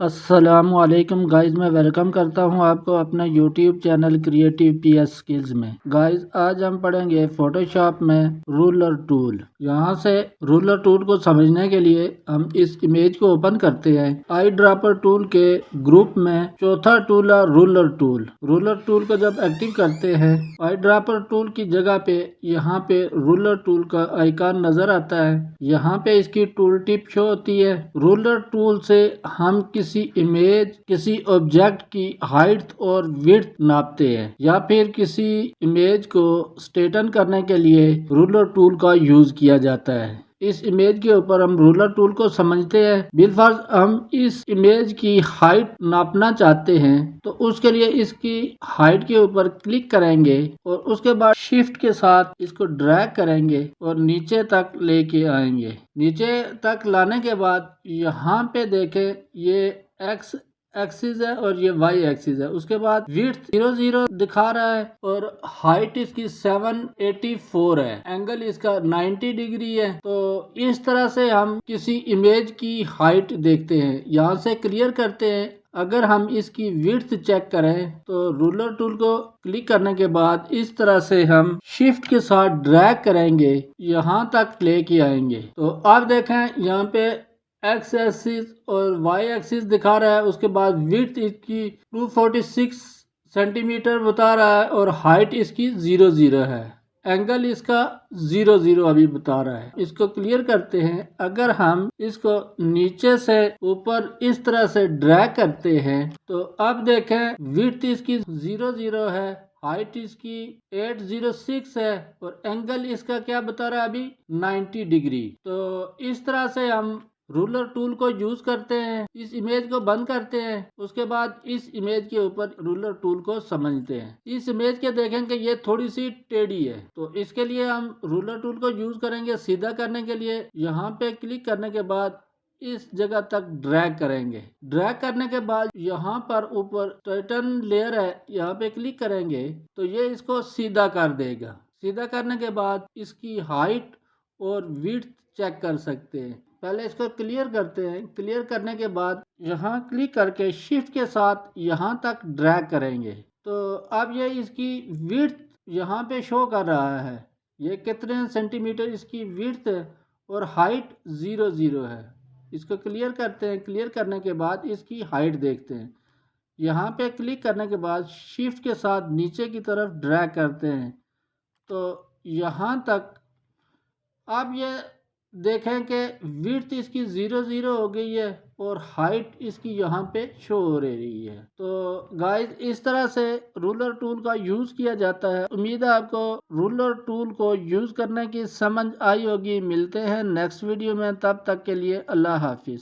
अस्सलामुअलैकुम गाइज, मैं वेलकम करता हूं आपको अपना YouTube channel creative PS skills में। गाइज आज हम पढ़ेंगे फोटोशॉप में रूलर टूल। यहां से रूलर टूल को समझने के लिए हम इस इमेज को ओपन करते हैं। आई ड्रॉपर टूल के ग्रुप में चौथा टूल है रूलर टूल। रूलर टूल को जब एक्टिव करते हैं, आई ड्रॉपर टूल की जगह पे यहाँ पे रूलर टूल का आइकन नजर आता है। यहाँ पे इसकी टूल टिप शो होती है। रूलर टूल से हम किसी इमेज, किसी ऑब्जेक्ट की हाइट और विड्थ नापते हैं, या फिर किसी इमेज को स्ट्रेटन करने के लिए रूलर टूल का यूज किया जाता है। इस इमेज के ऊपर हम रूलर टूल को समझते हैं। बिलफर्ज हम इस इमेज की हाइट नापना चाहते हैं, तो उसके लिए इसकी हाइट के ऊपर क्लिक करेंगे और उसके बाद शिफ्ट के साथ इसको ड्रैग करेंगे और नीचे तक लेके आएंगे। नीचे तक लाने के बाद यहाँ पे देखें, ये एक्स एक्सिस है और ये वाई एक्सिस है। उसके बाद विड्थ 00 दिखा रहा है और हाइट इसकी 784 है। एंगल इसका 90 डिग्री है। तो इस तरह से हम किसी इमेज की हाइट देखते हैं। यहाँ से क्लियर करते हैं। अगर हम इसकी विड्थ चेक करें तो रूलर टूल को क्लिक करने के बाद इस तरह से हम शिफ्ट के साथ ड्रैग करेंगे, यहाँ तक लेके आएंगे। तो आप देखें यहाँ पे एक्स एक्सिस और वाई एक्सिस दिखा रहा है। उसके बाद विड्थ इसकी 246 सेंटीमीटर बता रहा है और हाइट इसकी 00 है। एंगल इसका 00 अभी बता रहा है। इसको क्लियर करते हैं। अगर हम इसको नीचे से ऊपर इस तरह से ड्रैग करते हैं तो अब देखें, विड्थ इसकी 00 है, हाइट इसकी 806 है और एंगल इसका क्या बता रहा है अभी 90 डिग्री। तो इस तरह से हम रूलर टूल को यूज करते हैं। इस इमेज को बंद करते हैं। उसके बाद इस इमेज के ऊपर रूलर टूल को समझते हैं। इस इमेज के देखेंगे ये थोड़ी सी टेढ़ी है, तो इसके लिए हम रूलर टूल को यूज करेंगे सीधा करने के लिए। यहाँ पे क्लिक करने के बाद इस जगह तक ड्रैग करेंगे। ड्रैग करने के बाद यहाँ पर ऊपर टाइटन लेयर है, यहाँ पे क्लिक करेंगे तो ये इसको सीधा कर देगा। सीधा करने के बाद इसकी हाइट और विड्थ चेक कर सकते हैं। पहले इसको क्लियर करते हैं। क्लियर करने के बाद यहाँ क्लिक करके शिफ्ट के साथ यहाँ तक ड्रैग करेंगे तो अब ये इसकी विड्थ यहाँ पे शो कर रहा है। ये कितने सेंटीमीटर इसकी विड्थ और हाइट 00 है। इसको क्लियर करते हैं। क्लियर करने के बाद इसकी हाइट देखते हैं। यहाँ पे क्लिक करने के बाद शिफ्ट के साथ नीचे की तरफ ड्रैग करते हैं तो यहाँ तक अब ये देखें कि विड्थ इसकी 00 हो गई है और हाइट इसकी यहाँ पे शो हो रही है। तो गाइस इस तरह से रूलर टूल का यूज किया जाता है। उम्मीद है आपको रूलर टूल को यूज करने की समझ आई होगी। मिलते हैं नेक्स्ट वीडियो में, तब तक के लिए अल्लाह हाफिज।